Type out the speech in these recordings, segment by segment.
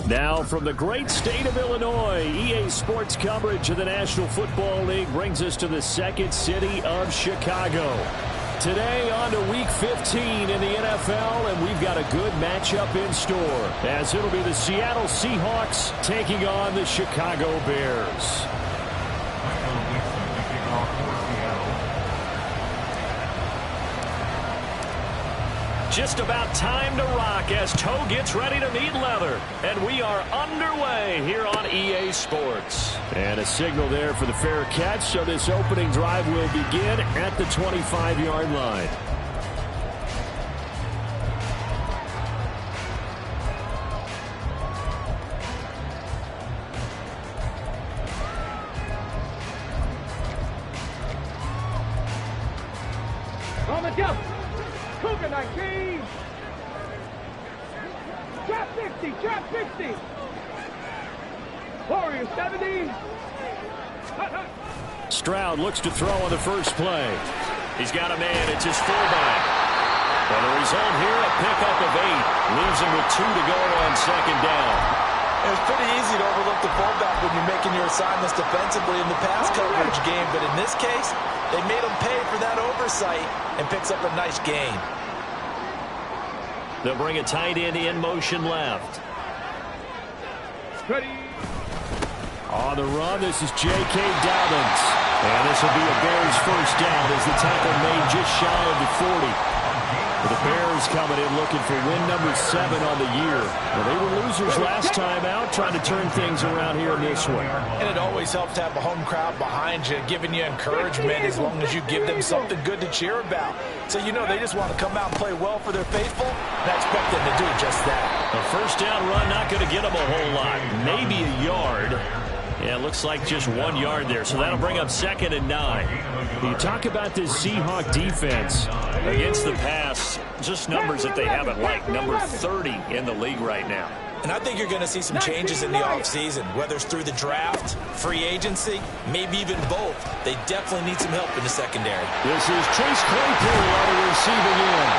Now from the great state of Illinois, EA Sports coverage of the National Football League brings us to the second city of Chicago. Today on to Week 15 in the NFL, and we've got a good matchup in store, as it'll be the Seattle Seahawks taking on the Chicago Bears. Just about time to rock as toe gets ready to meet leather. And we are underway here on EA Sports. And a signal there for the fair catch, so this opening drive will begin at the 25-yard line. On the jump. Cougar 19. Trap 50, trap 50. Warrior 70. Stroud looks to throw on the first play. He's got a man. It's his fullback. And the result here, a pickup of 8. Leaves him with 2 to go on second down. It's pretty easy to overlook the fullback when you're making your assignments defensively in the pass coverage game. But in this case, they made him pay for that oversight and picks up a nice gain. They'll bring a tight end in motion left. Ready. On the run, this is J.K. Dragonz. And this will be a Bears first down as the tackle made just shy of the 40. The Bears coming in looking for win number 7 on the year. Well, they were losers last time out, trying to turn things around here in this one. And it always helps to have a home crowd behind you, giving you encouragement as long as you give them something good to cheer about. So you know they just want to come out and play well for their faithful, and I expect them to do just that. A first down run not going to get them a whole lot. Maybe a yard. Yeah, it looks like just 1 yard there, so that'll bring up 2nd and 9. You talk about this Seahawk defense against the pass, just numbers that they haven't liked. Number 30 in the league right now. And I think you're going to see some changes in the offseason, whether it's through the draft, free agency, maybe even both. They definitely need some help in the secondary. This is Chase Claypool on the receiving end.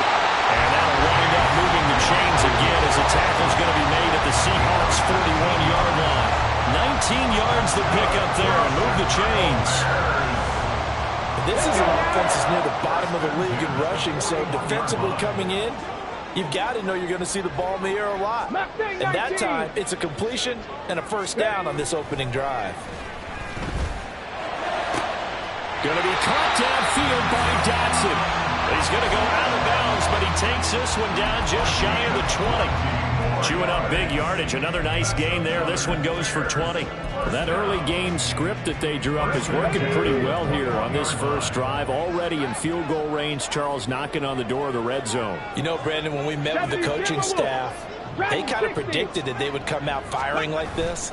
And that'll wind up moving the chains again as the tackle's going to be made at the Seahawks' 41-yard line. 19 yards to pick up there and move the chains. This is an offense that's near the bottom of the league in rushing, so defensively coming in, you've got to know you're going to see the ball in the air a lot. And that time, it's a completion and a first down on this opening drive. Going to be caught downfield by Dotson. He's going to go out of bounds, but he takes this one down just shy of the 20. Chewing up big yardage. Another nice gain there. This one goes for 20. That early game script that they drew up is working pretty well here on this first drive. Already in field goal range, Charles knocking on the door of the red zone. You know, Brandon, when we met with the coaching staff, they kind of predicted that they would come out firing like this.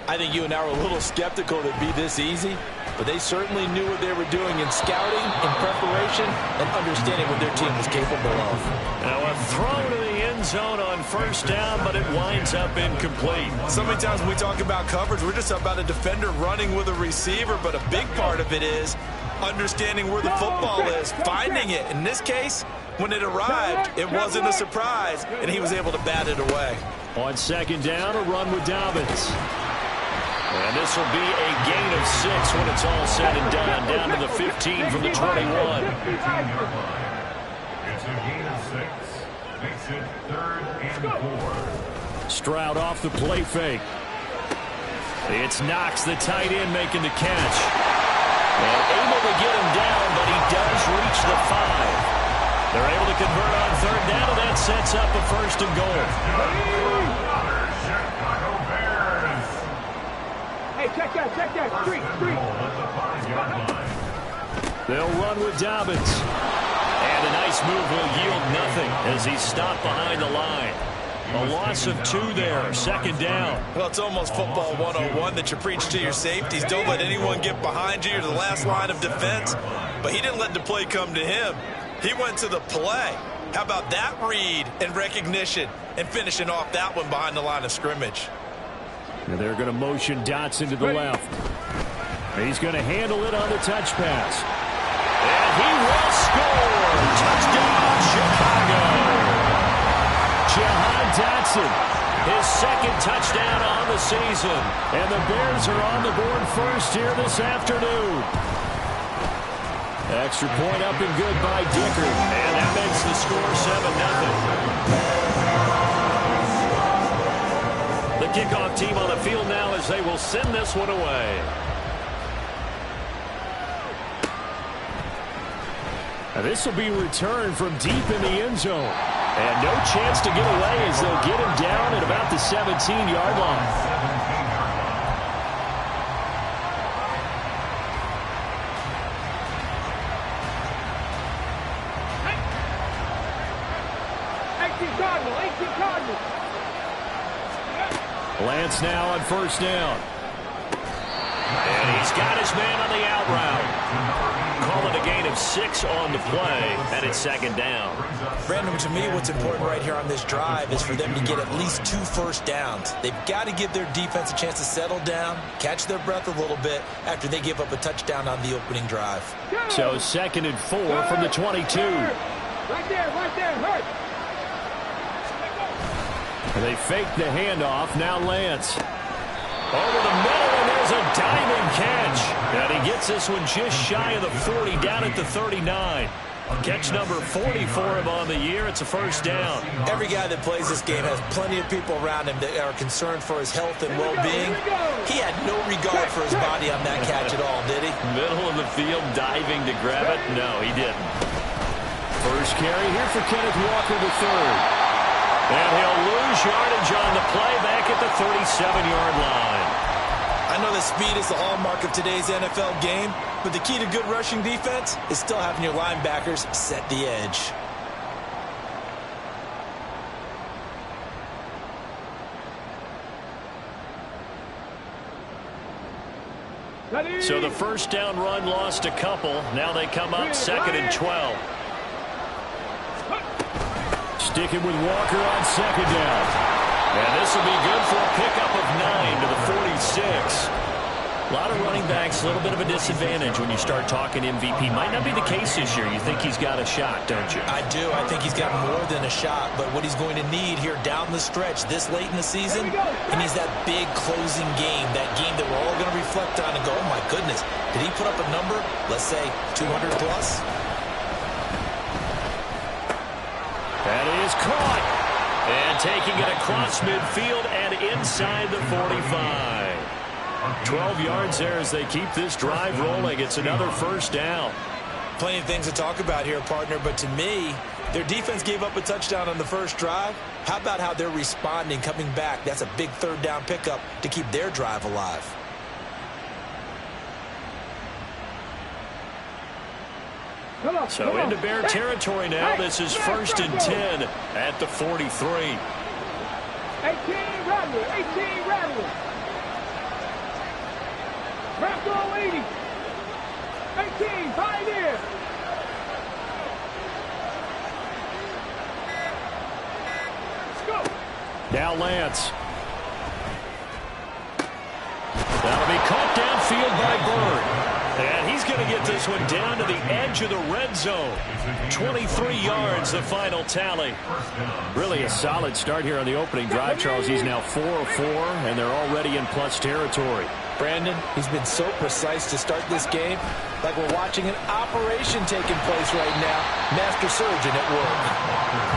I think you and I were a little skeptical that it'd be this easy, but they certainly knew what they were doing in scouting, in preparation, and understanding what their team was capable of. Now a throw to the end zone on first down, but it winds up incomplete. So many times when we talk about coverage, we're just about a defender running with a receiver, but a big part of it is understanding where the football is, finding it. In this case, when it arrived, it wasn't a surprise, and he was able to bat it away. On second down, a run with Dragonz. And this will be a gain of 6 when it's all said and done, down to the 15 from the 21. It's a gain of 6. Makes it 3rd and 4. Stroud off the play fake. It's Knox, the tight end, making the catch. And able to get him down, but he does reach the 5. They're able to convert on 3rd down, and that sets up a 1st and goal. Hey, check that. Street. They'll run with Dragonz. And a nice move will yield nothing as he's stopped behind the line. A loss of 2 there, 2nd down. Well, it's almost football 101 that you preach to your safeties. Don't let anyone get behind you. You're the last line of defense. But he didn't let the play come to him. He went to the play. How about that read and recognition and finishing off that one behind the line of scrimmage? And they're going to motion Dotson to the left. He's going to handle it on the touch pass. And he will score! Touchdown, Chicago! Jahan Dotson His second touchdown on the season. And the Bears are on the board first here this afternoon. Extra point up and good by Dicker. And that makes the score 7-0. The kickoff team on the field now as they will send this one away. Now this will be returned from deep in the end zone. And no chance to get away as they'll get him down at about the 17-yard line. Lance now on first down. And he's got his man on the out route. Call it a gain of 6 on the play, and it's second down. Brandon, to me, what's important right here on this drive is for them to get at least 2 first downs. They've got to give their defense a chance to settle down, catch their breath a little bit after they give up a touchdown on the opening drive. So 2nd and 4 from the 22. Right there, hurt. And they fake the handoff. Now Lance. Over the middle, and there's a diving catch. And he gets this one just shy of the 40, down at the 39. Catch number 40 for him on the year. It's a first down. Every guy that plays this game has plenty of people around him that are concerned for his health and well-being. He had no regard for his body on that catch at all, did he? Middle of the field, diving to grab it. No, he didn't. First carry here for Kenneth Walker III. And he'll lose yardage on the play back at the 37-yard line. I know that speed is the hallmark of today's NFL game, but the key to good rushing defense is still having your linebackers set the edge. So the first down run lost a couple. Now they come up 2nd and 12. Sticking with Walker on second down. And this will be good for a pickup of 9 to the 46. A lot of running backs, a little bit of a disadvantage when you start talking MVP. Might not be the case this year. You think he's got a shot, don't you? I do. I think he's got more than a shot. But what he's going to need here down the stretch this late in the season, he needs that big closing game, that game that we're all going to reflect on and go, oh, my goodness, did he put up a number, let's say 200 plus? That is caught. And taking it across midfield and inside the 45. 12 yards there as they keep this drive rolling. It's another first down. Plenty of things to talk about here, partner, but to me, their defense gave up a touchdown on the first drive. How about how they're responding, coming back? That's a big third down pickup to keep their drive alive. So into Bear territory now. This is 1st and 10 at the 43. 18 Rattler. Rattler 80. 18, Pioneer. Let's go. Now Lance. That'll be caught downfield by Bird. And he's going to get this one down to the edge of the red zone. 23 yards, the final tally. Really a solid start here on the opening drive, Charles. He's now 4 of 4, and they're already in plus territory. Brandon, he's been so precise to start this game, like we're watching an operation taking place right now. Master surgeon at work.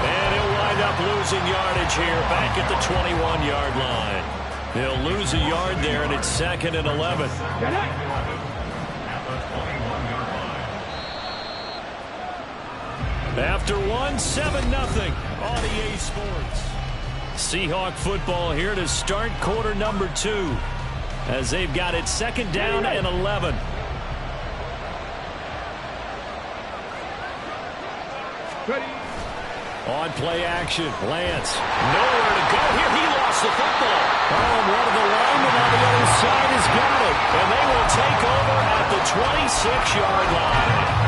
And he'll wind up losing yardage here back at the 21-yard line. He'll lose a yard there, and it's 2nd and 11. After 7-0 on EA Sports. Seahawk football here to start quarter number 2 as they've got it 2nd down and 11. On play action, Lance. Nowhere to go here. He lost the football. Oh, and one of the linemen on the other side has got it. And they will take over at the 26-yard line.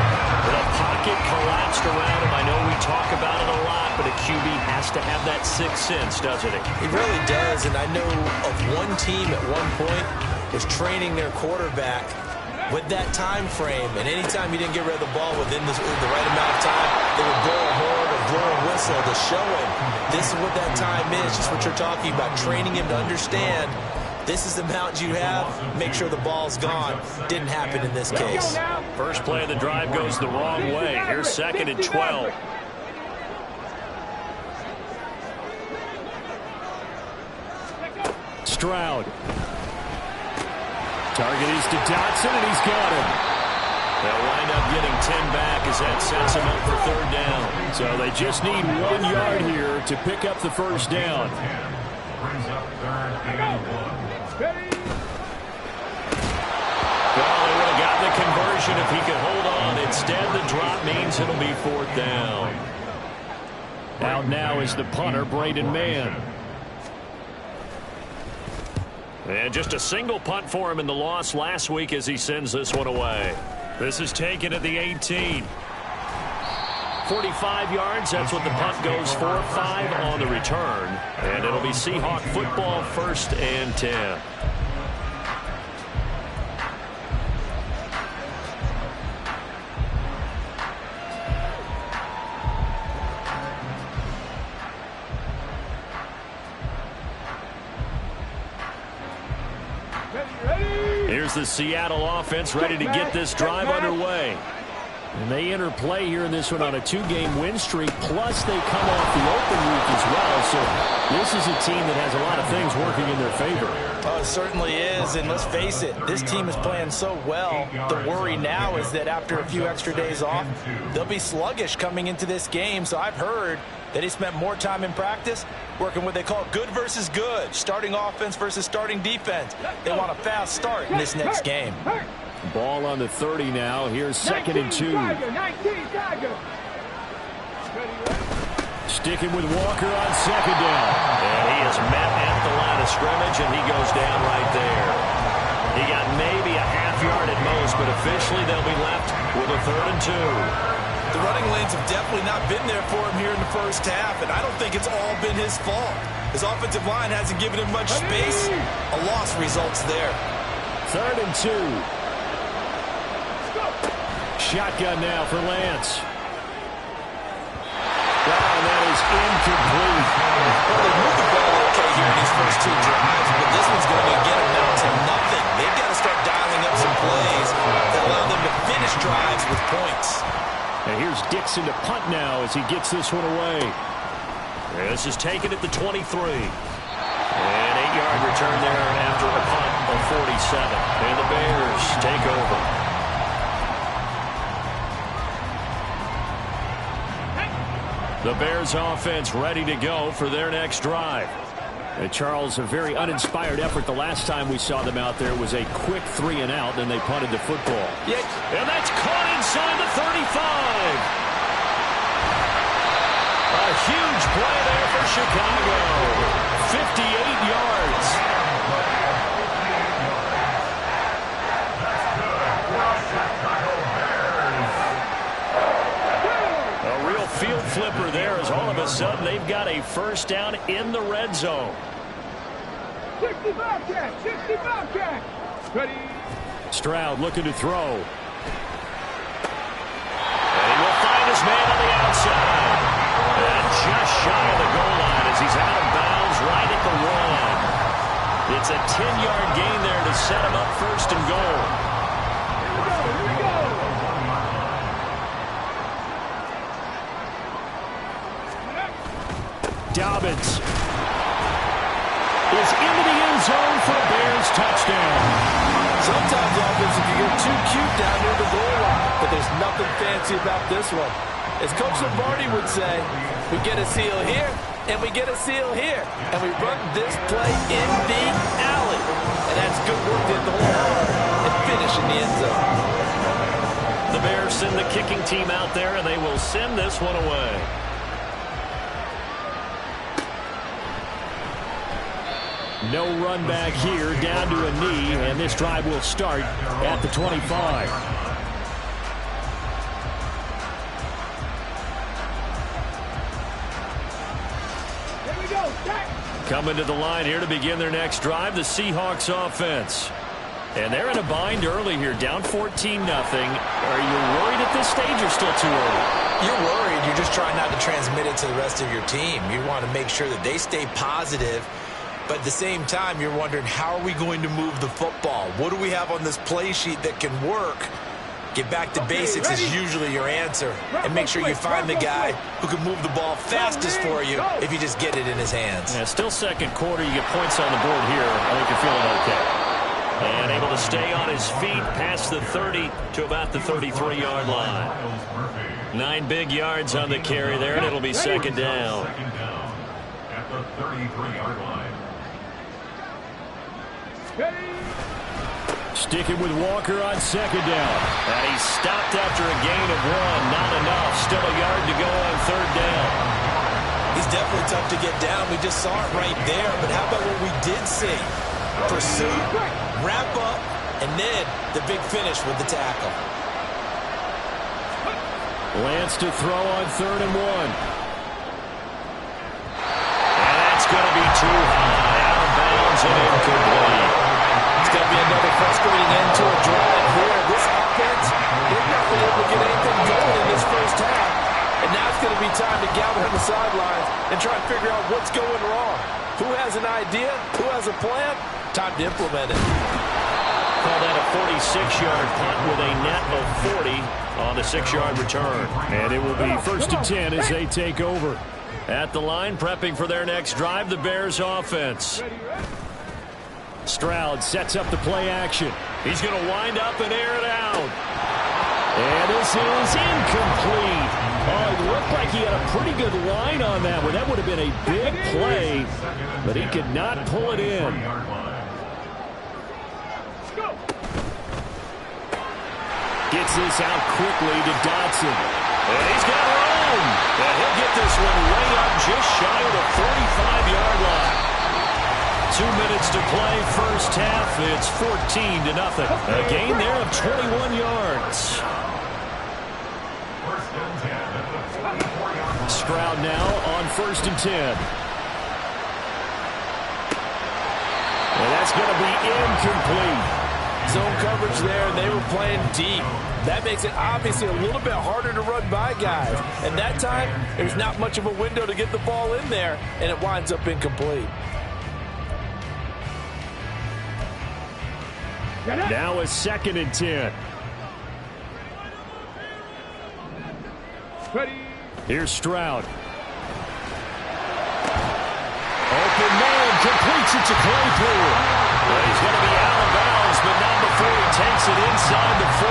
The pocket collapsed around him. I know we talk about it a lot, but a QB has to have that sixth sense, doesn't it? He really does, and I know of one team at one point was training their quarterback with that time frame, and anytime he didn't get rid of the ball within the right amount of time, they would blow a horn of blow a whistle to show him this is what that time is, just what you're talking about, training him to understand this is the mountains you have, make sure the ball's gone. Didn't happen in this case. First play of the drive goes the wrong way. Here's 2nd and 12. Stroud. Target is to Dotson, and he's got him. They'll wind up getting 10 back as that sets them up for 3rd down. So they just need 1 yard here to pick up the first down. Brings up 3rd and 1. Well, they would have gotten the conversion if he could hold on. Instead, the drop means it'll be 4th down. Out now is the punter, Braden Mann. And just a single punt for him in the loss last week as he sends this one away. This is taken at the 18. 45 yards, that's what the punt goes for. 5 on the return. And it'll be Seahawk football, 1st and 10. Here's the Seattle offense ready to get this drive underway. And they enter play here in this one on a 2-game win streak, plus they come off the open week as well. So this is a team that has a lot of things working in their favor. Oh, it certainly is, and let's face it, this team is playing so well. The worry now is that after a few extra days off, they'll be sluggish coming into this game. So I've heard that he spent more time in practice working what they call good versus good, starting offense versus starting defense. They want a fast start in this next game. Ball on the 30 now. Here's 2nd and 2. Sticking with Walker on 2nd down. And he is met at the line of scrimmage, and he goes down right there. He got maybe a half yard at most, but officially they'll be left with a 3rd and 2. The running lanes have definitely not been there for him here in the first half, and I don't think it's all been his fault. His offensive line hasn't given him much space. A loss results there. 3rd and 2. Shotgun now for Lance. And that is incomplete. Well, they moved the ball okay here in these first 2 drives, but this one's going to get them down to nothing. They've got to start dialing up some plays that allow them to finish drives with points. And here's Dixon to punt now as he gets this one away. This is taken at the 23. And 8-yard return there after a punt of 47. And the Bears take over. The Bears offense ready to go for their next drive. And Charles, a very uninspired effort the last time we saw them out there. It was a quick 3 and out, then they punted the football. Yeah. And that's caught inside the 35. A huge play there for Chicago. 58 yards. A real field flipper there as all of a sudden they've got a first down in the red zone. 60 Bobcat, 60 Bobcat. Ready. Stroud looking to throw. And he will find his man on the outside. And just shy of the goal line as he's out of bounds right at the 1. It's a 10-yard gain there to set him up 1st and goal. Here we go. Dobbins is into the end zone for a Bears touchdown. Sometimes offense, if you get too cute down near the goal line, but there's nothing fancy about this one. As Coach Lombardi would say, we get a seal here, and we get a seal here, and we run this play in the alley. And that's good work to hit the hole hard and finish in the end zone. The Bears send the kicking team out there, and they will send this one away. No run back here, down to a knee, and this drive will start at the 25. Here we go. Jack. Coming to the line here to begin their next drive, the Seahawks offense. And they're in a bind early here, down 14-0. Are you worried at this stage or still too early? You're worried. you're just trying not to transmit it to the rest of your team. You want to make sure that they stay positive, but at the same time, you're wondering, how are we going to move the football? What do we have on this play sheet that can work? Get back to basics is usually your answer. And make sure you find the guy who can move the ball fastest for you if you just get it in his hands. Yeah, still second quarter. You get points on the board here. I think you're feeling okay. And able to stay on his feet past the 30 to about the 33-yard line. 9 big yards on the carry there, and it'll be second down. Second down at the 33-yard line. Sticking with Walker on second down. And he's stopped after a gain of 1. Not enough. Still a yard to go on third down. He's definitely tough to get down. We just saw it right there. But how about what we did see? Pursuit, wrap up, and then the big finish with the tackle. Lance to throw on 3rd and 1. And that's going to be too high. Out of bounds and incomplete. It's going to be another frustrating end to a drive here. This offense, they've not been able to get anything going in this first half. And now it's going to be time to gather on the sidelines and try and figure out what's going wrong. Who has an idea? Who has a plan? Time to implement it. Call that a 46-yard punt with a net of 40 on the 6-yard return. And it will be 1st and 10 as they take over. At the line, prepping for their next drive, the Bears offense. Stroud sets up the play action. He's going to wind up and air it out. And this is incomplete. Oh, it looked like he had a pretty good line on that one. That would have been a big play, but he could not pull it in. Gets this out quickly to Dotson. And he's got room. And he'll get this one way up just shy of the 45-yard line. 2 minutes to play first half. It's 14-0. A gain there of 21 yards. Stroud now on 1st and 10. And that's going to be incomplete. Zone coverage there, and they were playing deep. That makes it obviously a little bit harder to run by guys. And that time, there's not much of a window to get the ball in there, and it winds up incomplete. Now a 2nd and 10. Here's Stroud. Open man, completes it to Claypool. Well, he's going to be out of bounds, but not before he takes it inside the 40.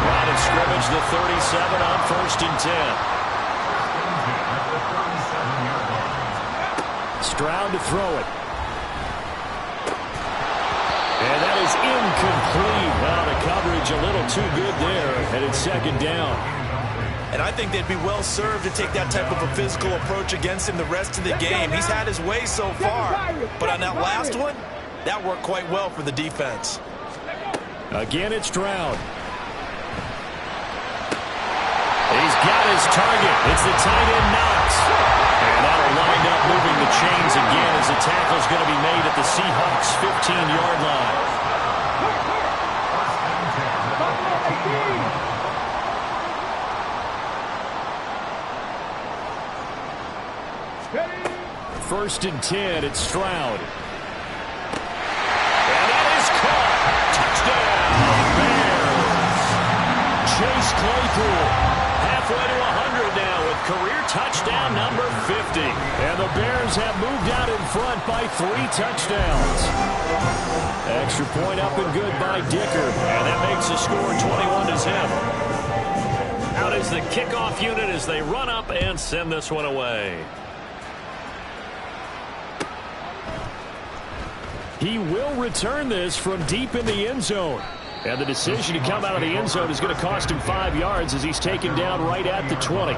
Line of scrimmage, the 37 on 1st and 10. Stroud to throw it. And that is incomplete. Well, the coverage a little too good there, and it's 2nd down. And I think they'd be well served to take that type of a physical approach against him the rest of the game. He's had his way so far, but on that last one, that worked quite well for the defense. Again, it's Stroud. He's got his target. It's the tight end Knox. And that'll wind up moving the chains again as the tackle's going to be made at the Seahawks' 15-yard line. First and 10, it's Stroud. And that is caught. Touchdown, Bears. Chase Claypool halfway to 100 now with career touchdown number 50. And the Bears have moved out in front by 3 touchdowns. Extra point up and good by Dicker. And that makes the score 21-0. Out is the kickoff unit as they run up and send this one away. He will return this from deep in the end zone. And the decision to come out of the end zone is going to cost him 5 yards as he's taken down right at the 20.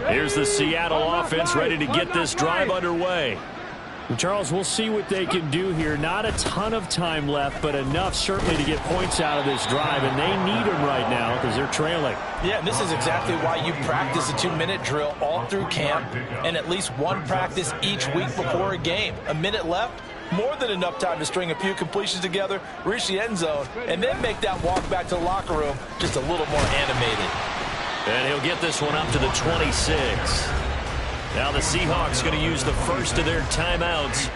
Here's the Seattle offense ready to get this drive underway. Charles, we'll see what they can do here. Not a ton of time left, but enough certainly to get points out of this drive, and they need them right now because they're trailing. Yeah, and this is exactly why you practice a 2-minute drill all through camp and at least one practice each week before a game. A minute left, more than enough time to string a few completions together, reach the end zone, and then make that walk back to the locker room just a little more animated. And he'll get this one up to the 26. Now the Seahawks going to use the first of their timeouts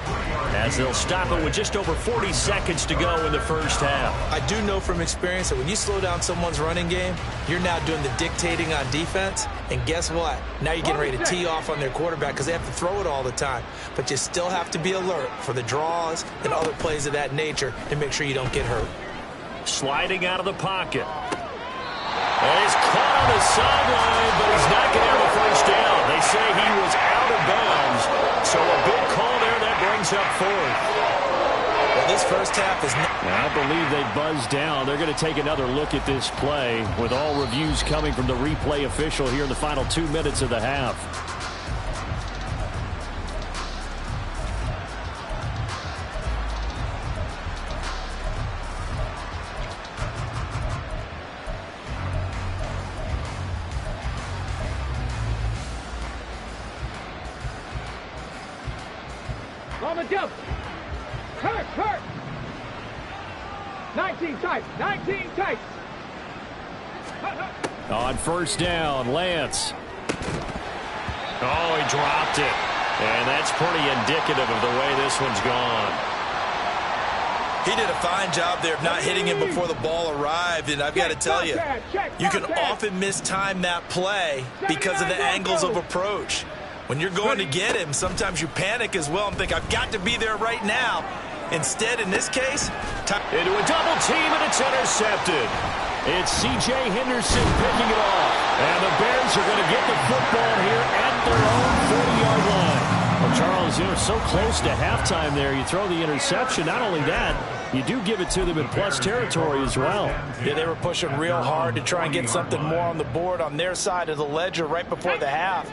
as they'll stop it with just over 40 seconds to go in the first half. I do know from experience that when you slow down someone's running game, you're now doing the dictating on defense. And guess what? Now you're getting ready to tee off on their quarterback because they have to throw it all the time. But you still have to be alert for the draws and other plays of that nature to make sure you don't get hurt. Sliding out of the pocket. And he's caught on the sideline, but he's not going to have a first down. They say he was out of bounds. So a big call there that brings up fourth. Well, this first half is... I believe they buzzed down. They're going to take another look at this play with all reviews coming from the replay official here in the final 2 minutes of the half. On the jump. Hurt. 19 tight. 19 tight. On first down, Lance. Oh, he dropped it. And that's pretty indicative of the way this one's gone. He did a fine job there of not hitting him before the ball arrived. And I've got to tell you, you can often mistime that play because of the angles of approach. When you're going to get him, sometimes you panic as well and think, I've got to be there right now. Instead, in this case, into a double team, and it's intercepted. It's C.J. Henderson picking it off. And the Bears are going to get the football here at their own 40-yard line. Well, Charles, you're so close to halftime there. You throw the interception. Not only that, you do give it to them in plus territory as well. Yeah, they were pushing real hard to try and get something more on the board on their side of the ledger right before the half.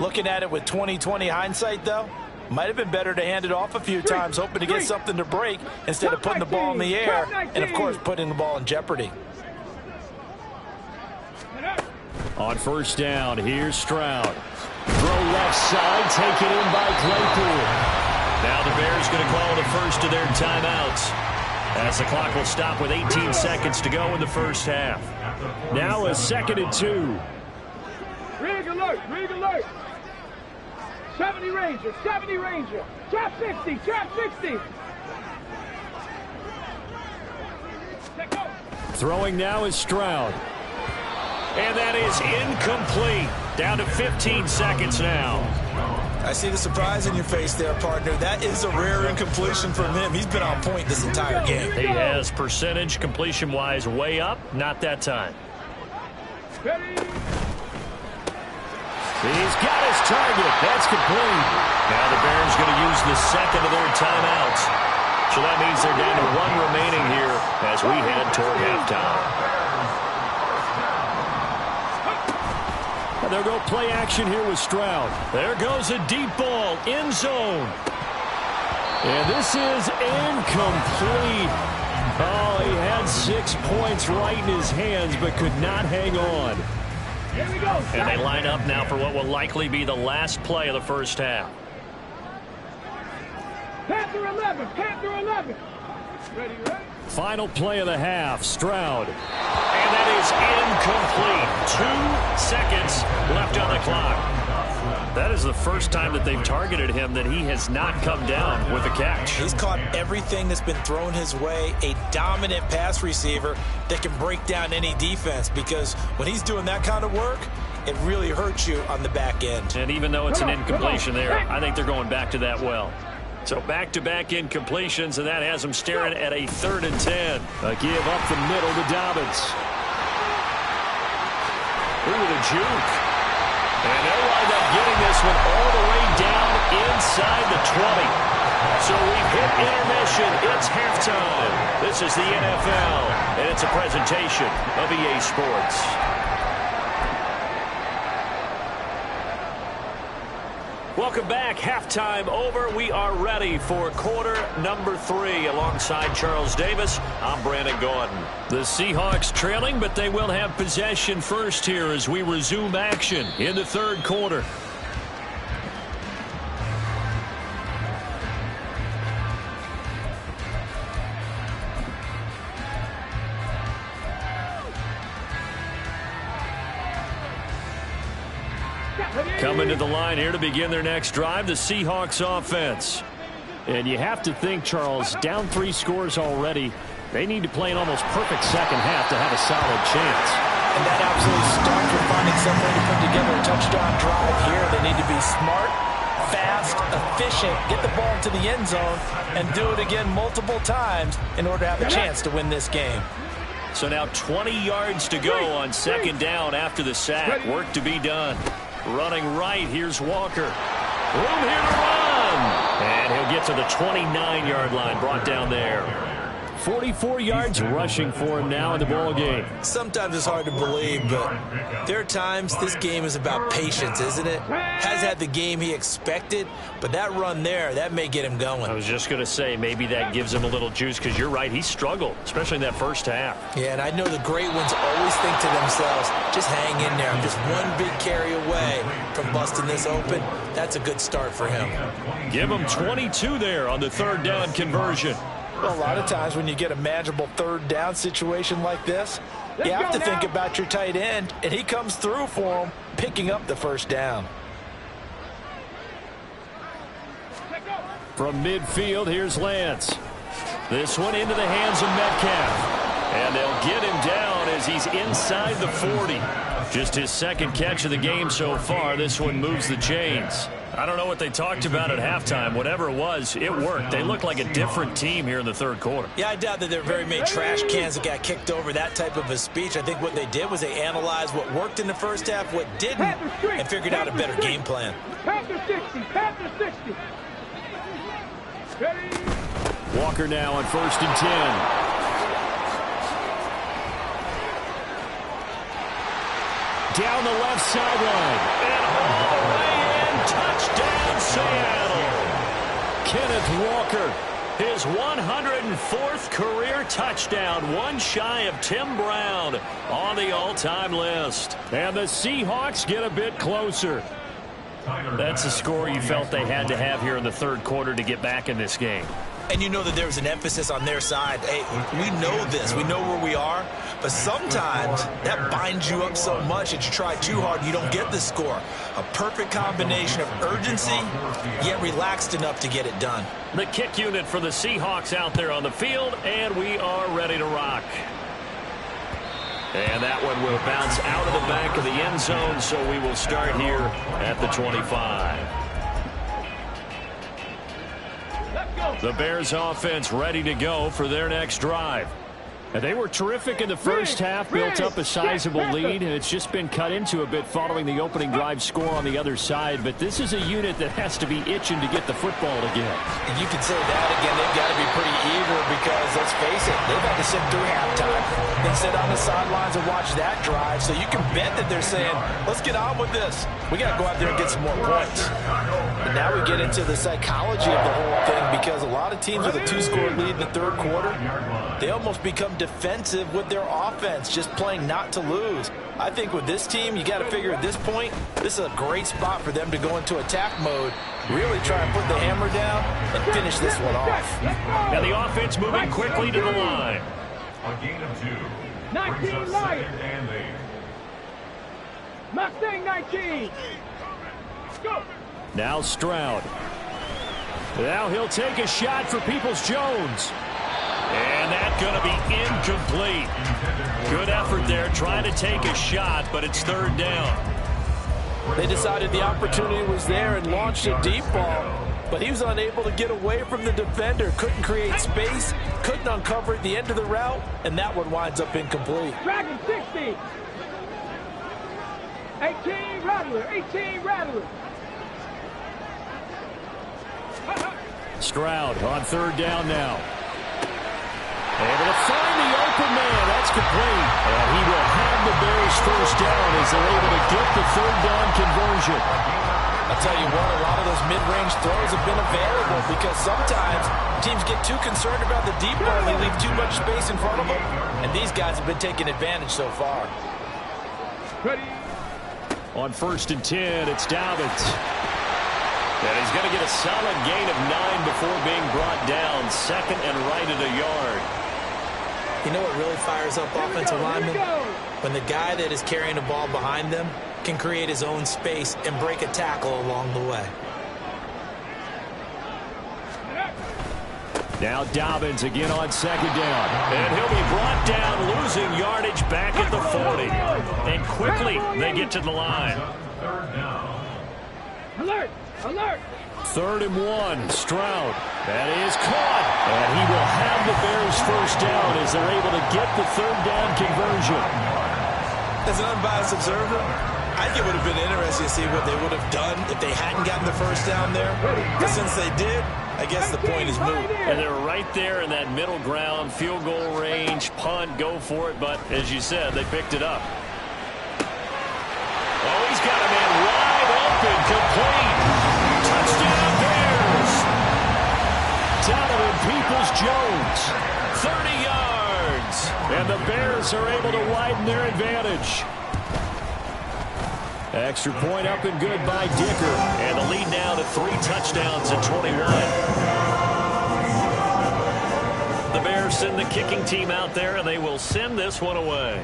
Looking at it with 20/20 hindsight, though, might have been better to hand it off a few times, hoping to get something to break instead of putting the ball in the air and, of course, putting the ball in jeopardy. On first down, here's Stroud. Throw left side, taken in by Claypool. Now the Bears going to call the first of their timeouts as the clock will stop with 18 seconds to go in the first half. Now a 2nd and 2. Rig alert. 70 Ranger. Trap 60. Throwing now is Stroud. And that is incomplete. Down to 15 seconds now. I see the surprise in your face there, partner. That is a rare incompletion from him. He's been on point this entire game. He has percentage completion-wise way up. Not that time. Ready. He's got his target. That's complete. Now the Bears going to use the second of their timeouts. So that means they're down to 1 remaining here as we head toward halftime. And they'll go play action here with Stroud. There goes a deep ball, end zone. And this is incomplete. Oh, he had 6 points right in his hands but could not hang on. Here we go. And they line up now for what will likely be the last play of the first half. Panther 11. Ready. Final play of the half, Stroud. And that is incomplete. 2 seconds left on the clock. That is the first time that they've targeted him that he has not come down with a catch. He's caught everything that's been thrown his way. A dominant pass receiver that can break down any defense, because when he's doing that kind of work, it really hurts you on the back end. And even though it's an incompletion there, I think they're going back to that well. So back-to-back incompletions, and that has them staring at a 3rd and 10. A give up the middle to Dobbins. Ooh, the juke. And they'll wind up getting this one all the way down inside the 20. So we've hit intermission. It's halftime. This is the NFL, and it's a presentation of EA Sports. Welcome back. Halftime over. We are ready for quarter number 3. Alongside Charles Davis, I'm Brandon Gordon. The Seahawks trailing, but they will have possession first here as we resume action in the 3rd quarter. Coming to the line here to begin their next drive, the Seahawks offense. And you have to think, Charles, down 3 scores already. They need to play an almost perfect second half to have a solid chance. And that absolutely starts with finding some way to put together a touchdown drive here. They need to be smart, fast, efficient, get the ball to the end zone, and do it again multiple times in order to have a chance to win this game. So now 20 yards to go on second down after the sack. Work to be done. Running right, here's Walker. Room here to run. And he'll get to the 29-yard line, brought down there. 44 yards rushing for him now in the ball game. Sometimes it's hard to believe, but there are times this game is about patience, isn't it? Has had the game he expected, but that run there, that may get him going. I was just going to say, maybe that gives him a little juice, because you're right, he struggled, especially in that first half. Yeah, and I know the great ones always think to themselves, just hang in there. I'm just one big carry away from busting this open. That's a good start for him. Give him 22 there on the third down conversion. Well, a lot of times when you get a manageable third down situation like this, you have to think about your tight end, and he comes through for him, picking up the first down. From midfield, here's Lance. This one into the hands of Metcalf. And they'll get him down as he's inside the 40. Just his second catch of the game so far. This one moves the chains. I don't know what they talked about at halftime. Whatever it was, it worked. They look like a different team here in the third quarter. Yeah, I doubt that there are very many trash cans that got kicked over, that type of a speech. I think what they did was they analyzed what worked in the first half, what didn't, and figured out a better game plan. Panther 60, Panther 60. Ready? Walker now on 1st and 10. Down the left sideline. And all the way in. Touchdown, Seattle. Kenneth Walker, his 104th career touchdown. One shy of Tim Brown on the all-time list. And the Seahawks get a bit closer. That's a score you felt they had to have here in the third quarter to get back in this game. And you know that there's an emphasis on their side. Hey, we know this. We know where we are. But sometimes that binds you up so much that you try too hard and you don't get the score. A perfect combination of urgency, yet relaxed enough to get it done. The kick unit for the Seahawks out there on the field, and we are ready to rock. And that one will bounce out of the back of the end zone, so we will start here at the 25. The Bears offense ready to go for their next drive. And they were terrific in the first half, built up a sizable lead, and it's just been cut into a bit following the opening drive score on the other side. But this is a unit that has to be itching to get the football again. And you can say that again. They've got to be pretty eager because, let's face it, they've had to sit through halftime, then sit on the sidelines and watch that drive. So you can bet that they're saying, let's get on with this. We got to go out there and get some more points. And now we get into the psychology of the whole thing, because a lot of teams with a 2-score lead in the third quarter, they almost become defensive with their offense, just playing not to lose. I think with this team, you got to figure at this point, this is a great spot for them to go into attack mode, really try and put the hammer down and finish this one off. Now the offense moving quickly to the line. A gain of 2. 19 Lions. Mustang 19. Go. Now Stroud. Now he'll take a shot for Peoples-Jones. And that's going to be incomplete. Good effort there, trying to take a shot, but it's third down. They decided the opportunity was there and launched a deep ball, but he was unable to get away from the defender. Couldn't create space, couldn't uncover at the end of the route, and that one winds up incomplete. Dragonz 60. 18 Rattler, 18 Rattler. Stroud on third down now. Able to find the open man. That's complete. And he will have the Bears first down as they're able to get the third down conversion. I'll tell you what, a lot of those mid-range throws have been available because sometimes teams get too concerned about the deep ball and they leave too much space in front of them. And these guys have been taking advantage so far. Ready. On 1st and 10, it's Dobbins. And he's going to get a solid gain of 9 before being brought down. Second and right at a yard. You know what really fires up offensive linemen? When the guy that is carrying the ball behind them can create his own space and break a tackle along the way. Now Dobbins again on second down. And he'll be brought down, losing yardage back at the 40. And quickly they get to the line. Alert! Alert! 3rd and 1. Stroud. That is caught. And he will have the Bears first down as they're able to get the 3rd down conversion. As an unbiased observer, I think it would have been interesting to see what they would have done if they hadn't gotten the first down there. But since they did, I guess the point is moot. And they're right there in that middle ground, field goal range, punt, go for it. But as you said, they picked it up. Oh, he's got a man wide open, complete. Touchdown Bears. Donovan Peoples-Jones, 30 yards. And the Bears are able to widen their advantage. Extra point up and good by Dicker. And the lead now to 3 touchdowns at 21. The Bears send the kicking team out there, and they will send this one away.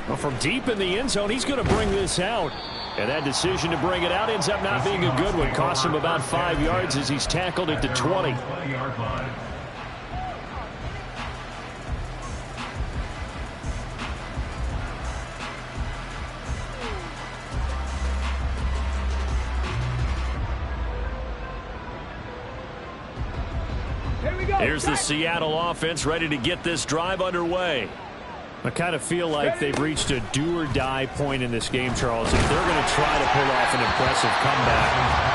Well, from deep in the end zone, he's going to bring this out. And that decision to bring it out ends up not being a good one. Costs him about 5 yards as he's tackled at the 20. Here's the Seattle offense ready to get this drive underway. I kind of feel like they've reached a do-or-die point in this game, Charles. If they're going to try to pull off an impressive comeback,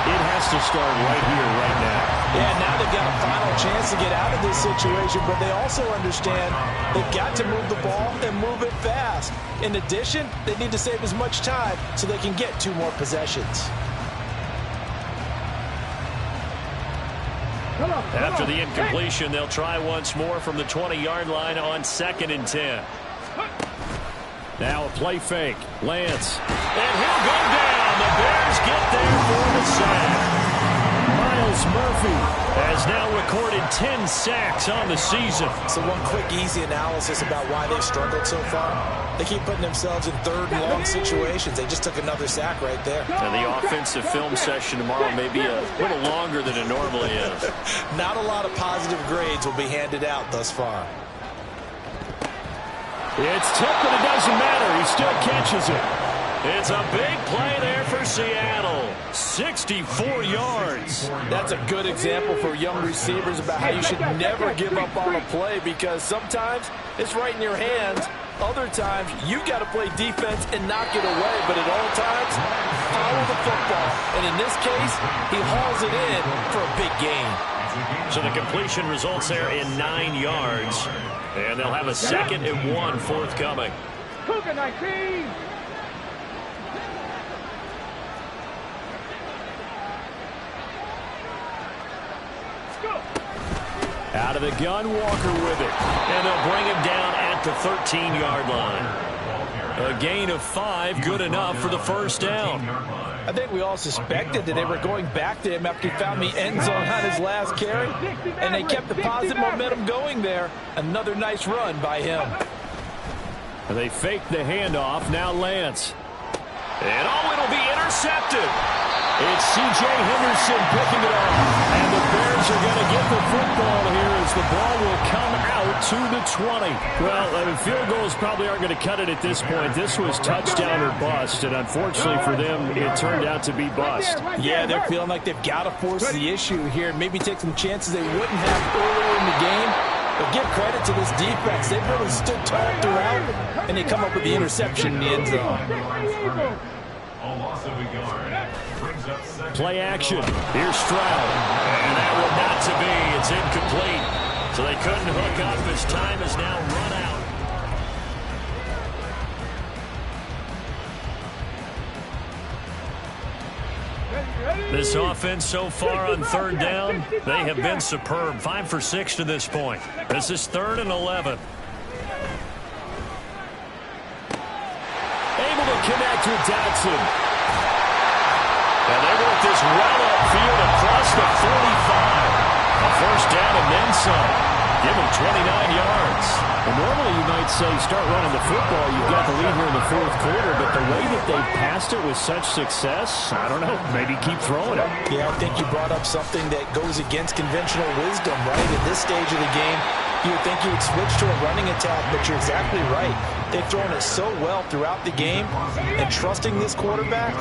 it has to start right here, right now. Yeah, now they've got a final chance to get out of this situation, but they also understand they've got to move the ball and move it fast. In addition, they need to save as much time so they can get 2 more possessions. After the incompletion, they'll try once more from the 20-yard line on 2nd and 10. Now a play fake. Lance. And he'll go down. The Bears get there for the sack. Miles Murphy has now recorded 10 sacks on the season. So one quick, easy analysis about why they've struggled so far. They keep putting themselves in 3rd and long situations. They just took another sack right there. And the offensive film session tomorrow may be a little longer than it normally is. Not a lot of positive grades will be handed out thus far. It's tipped, but it doesn't matter. He still catches it. It's a big play there for Seattle. 64 yards. That's a good example for young receivers about how you should never give up on a play, because sometimes it's right in your hands. Other times, you got to play defense and knock it away. But at all times, follow the football. And in this case, he hauls it in for a big gain. So the completion results there in 9 yards. And they'll have a 2nd and 1 forthcoming. Cougar 19! Out of the gun, Walker with it. And they'll bring him down at the 13-yard line. A gain of 5, good enough for the first down. I think we all suspected that they were going back to him after he found the end zone on his last carry. And they kept the positive momentum going there. Another nice run by him. And they faked the handoff. Now Lance. And it'll be intercepted. It's C.J. Henderson picking it up. And the Bears are going to get the football here as the ball will come out to the 20. Well, field goals probably aren't going to cut it at this point. This was touchdown or bust, and unfortunately for them, it turned out to be bust. Yeah, they're feeling like they've got to force the issue here. Maybe take some chances they wouldn't have earlier in the game. But give credit to this defense. They've really stood tall throughout, and they come up with the interception in the end zone. A loss of a yard. Brings up 2nd. Play action. Here's Stroud. And that one not to be. It's incomplete. So they couldn't hook up as time is now run out. This offense so far on 3rd down, they have been superb. 5 for 6 to this point. This is 3rd and 11. Able to connect with Dotson. And they work this well upfield across the 45. A first down and then some. Give him 29 yards. And normally you might say start running the football. You've got the lead here in the fourth quarter, but the way that they passed it with such success, I don't know, maybe keep throwing it. Yeah, I think you brought up something that goes against conventional wisdom, right? At this stage of the game, you would think you would switch to a running attack, but you're exactly right. They've thrown it so well throughout the game, and trusting this quarterback,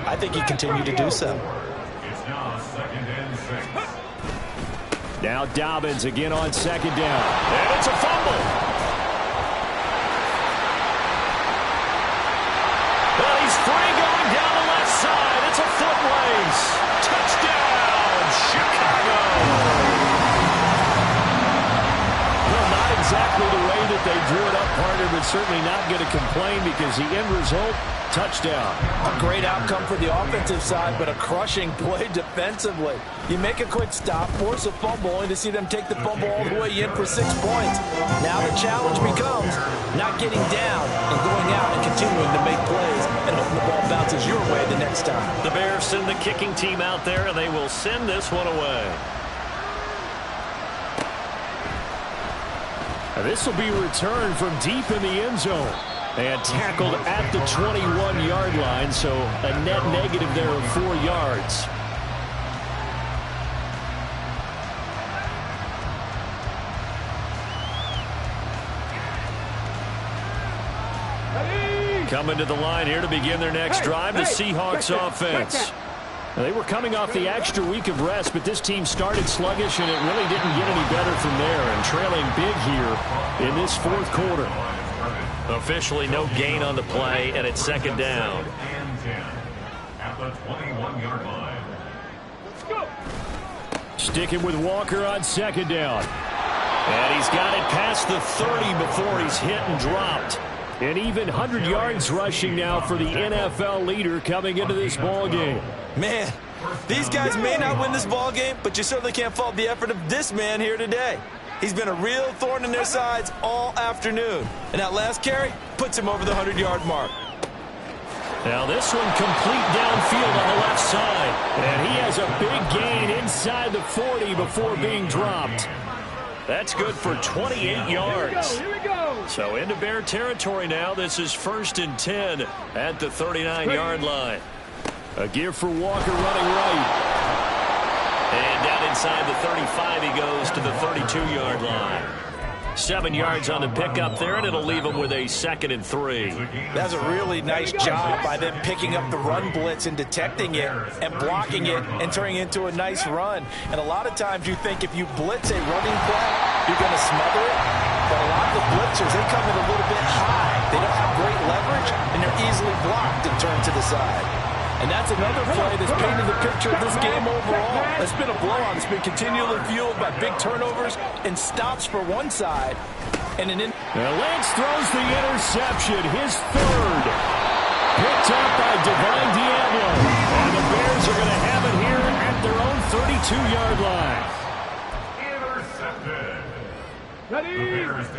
I think he continued to do so. It's now 2nd and 6. Now Dobbins again on 2nd down. And it's a fumble. Well, he's free going down the left side. It's a foot race. Touchdown, Chicago. Well, not exactly the way that they drew it up, partner, but certainly not going to complain because the end result, touchdown. A great outcome for the offensive side, but a crushing play defensively. You make a quick stop, force a fumble, only to see them take the fumble all the way in for 6 points. Now the challenge becomes not getting down and going out and continuing to make plays and hoping the ball bounces your way the next time. The Bears send the kicking team out there, and they will send this one away. Now this will be returned from deep in the end zone. And tackled at the 21-yard line, so a net negative there of 4 yards. Coming to the line here to begin their next drive, the Seahawks offense. Now, they were coming off the extra week of rest, but this team started sluggish, and it really didn't get any better from there, and trailing big here in this fourth quarter. Officially no gain on the play, and it's 2nd down. And 10 at the 21-yard line. Let's go. Sticking with Walker on 2nd down. And he's got it past the 30 before he's hit and dropped. And even 100 yards rushing now for the NFL leader coming into this ball game. Man, these guys may not win this ball game, but you certainly can't fault the effort of this man here today. He's been a real thorn in their sides all afternoon. And that last carry puts him over the 100-yard mark. Now this one complete downfield on the left side. And he has a big gain inside the 40 before being dropped. That's good for 28 yards. Here we go. So into Bear territory now. This is 1st and 10 at the 39-yard line. A give for Walker running right. And down inside the 35 he goes to the 32-yard line. 7 yards on the pickup there, and it'll leave him with a 2nd and 3. That's a really nice job by them picking up the run blitz and detecting it and blocking it and turning it into a nice run. And a lot of times you think if you blitz a running play, you're going to smother it. But a lot of the blitzers, they come in a little bit high. They don't have great leverage, and they're easily blocked and turned to the side. And that's another play that's painted the picture of this game overall. It's been a blowout. It's been continually fueled by big turnovers and stops for one side. And Lance throws the interception, his 3rd. Picked up by Divine Diablo. And the Bears are going to have it here at their own 32-yard line. Intercepted.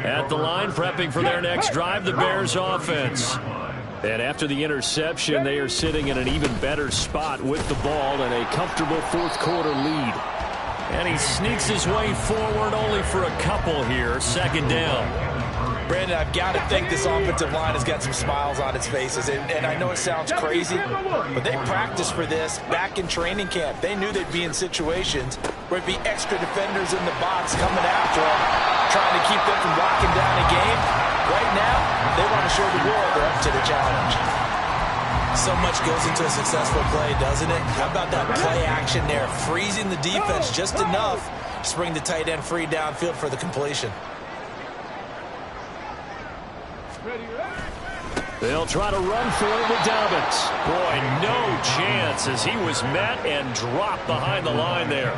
At the line, prepping for their next drive, the Bears offense. And after the interception, they are sitting in an even better spot with the ball and a comfortable fourth quarter lead. And he sneaks his way forward only for a couple here. 2nd down. Brandon, I've got to think this offensive line has got some smiles on its faces. And I know it sounds crazy, but they practiced for this back in training camp. They knew they'd be in situations where it'd be extra defenders in the box coming after them, trying to keep them from locking down a game. Right now, they want to show the world they're up to the challenge. So much goes into a successful play, doesn't it? How about that play action there, freezing the defense just enough to bring the tight end free downfield for the completion. They'll try to run for it with Dobbins. Boy, no chance as he was met and dropped behind the line there.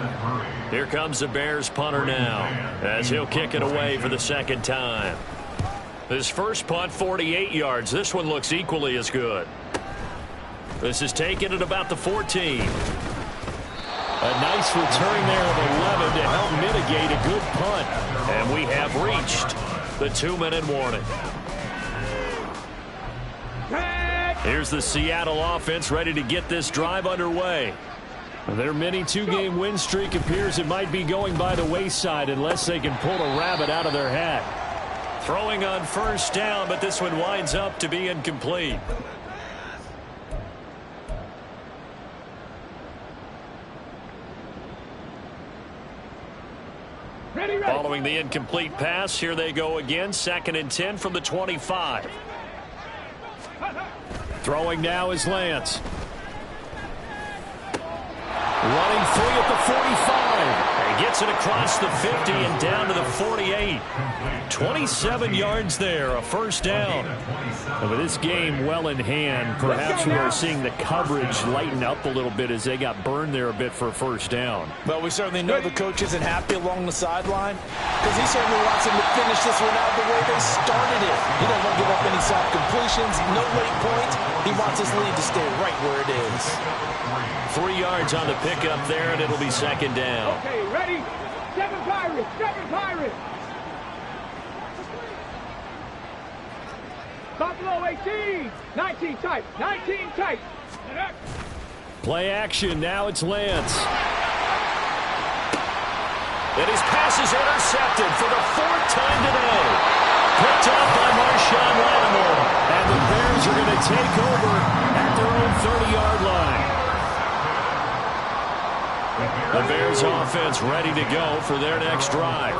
Here comes the Bears punter now as he'll kick it away for the 2nd time. His first punt, 48 yards. This one looks equally as good. This is taken at about the 14. A nice return there of 11 to help mitigate a good punt. And we have reached the 2-minute warning. Here's the Seattle offense ready to get this drive underway. Their mini two-game win streak appears it might be going by the wayside unless they can pull a rabbit out of their hat. Throwing on first down, but this one winds up to be incomplete. Following the incomplete pass, here they go again. 2nd and 10 from the 25. Throwing now is Lance. Running free at the 45. He gets it across the 50 and down to the 48. 27 yards there, a first down. And with this game well in hand, perhaps we are seeing the coverage lighten up a little bit as they got burned there a bit for a first down. Well, we certainly know the coach isn't happy along the sideline because he certainly wants them to finish this one out the way they started it. He doesn't want to give up any soft completions, no late points. He wants his lead to stay right where it is. 3 yards on the pickup there, and it'll be 2nd down. Okay, ready? 7 Pirates, 7 Pirates. Buffalo 18, 19 tight, 19 tight. Play action, now it's Lance. And his pass is intercepted for the 4th time today. Picked up by Marshawn Lattimore. And the Bears are going to take over at their own 30-yard line. The Bears offense ready to go for their next drive.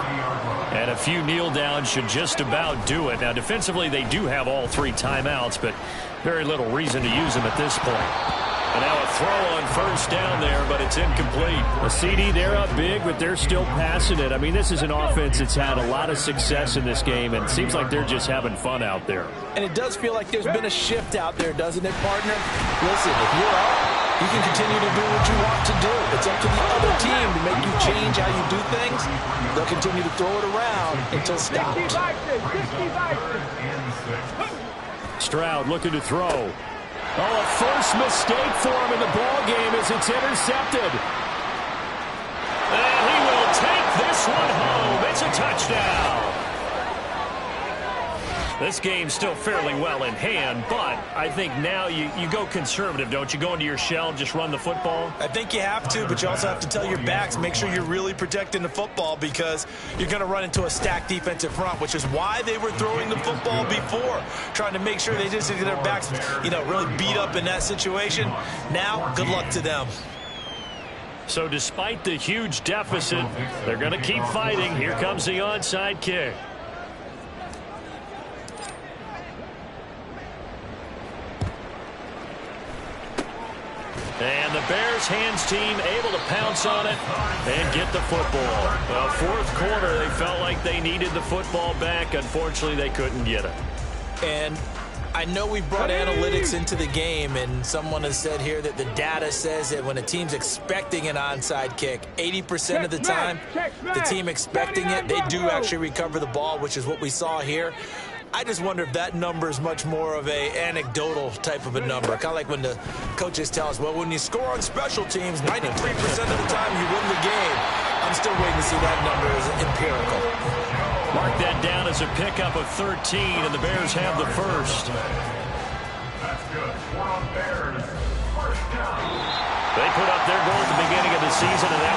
And a few kneel downs should just about do it. Now, defensively, they do have all 3 timeouts, but very little reason to use them at this point. And now a throw on first down there, but it's incomplete. A CD, they're up big, but they're still passing it. I mean, this is an offense that's had a lot of success in this game, and it seems like they're just having fun out there. And it does feel like there's been a shift out there, doesn't it, partner? Listen, if you're up, you can continue to do what you want to do. It's up to the other team to make you change how you do things. They'll continue to throw it around until stopped. Stroud looking to throw. Oh, a first mistake for him in the ball game as it's intercepted. And he will take this one home. It's a touchdown. This game's still fairly well in hand, but I think now you go conservative, don't you? Go into your shell and just run the football? I think you have to, but you also have to tell your backs, make sure you're really protecting the football because you're going to run into a stacked defensive front, which is why they were throwing the football before, trying to make sure they just get their backs, really beat up in that situation. Now, good luck to them. So despite the huge deficit, they're going to keep fighting. Here comes the onside kick. And the Bears hands team able to pounce on it and get the football. Well, 4th quarter, they felt like they needed the football back. Unfortunately, they couldn't get it. And I know we brought analytics into the game, and someone has said here that the data says that when a team's expecting an onside kick, 80% of the time, the team expecting it, they do actually recover the ball, which is what we saw here. I just wonder if that number is much more of a anecdotal type of a number. Kind of like when the coaches tell us, well, when you score on special teams, 93% of the time you win the game. I'm still waiting to see that number as empirical. Mark that down as a pickup of 13, and the Bears have the first. That's good. Bears, first down. They put up their goal at the beginning of the season, and that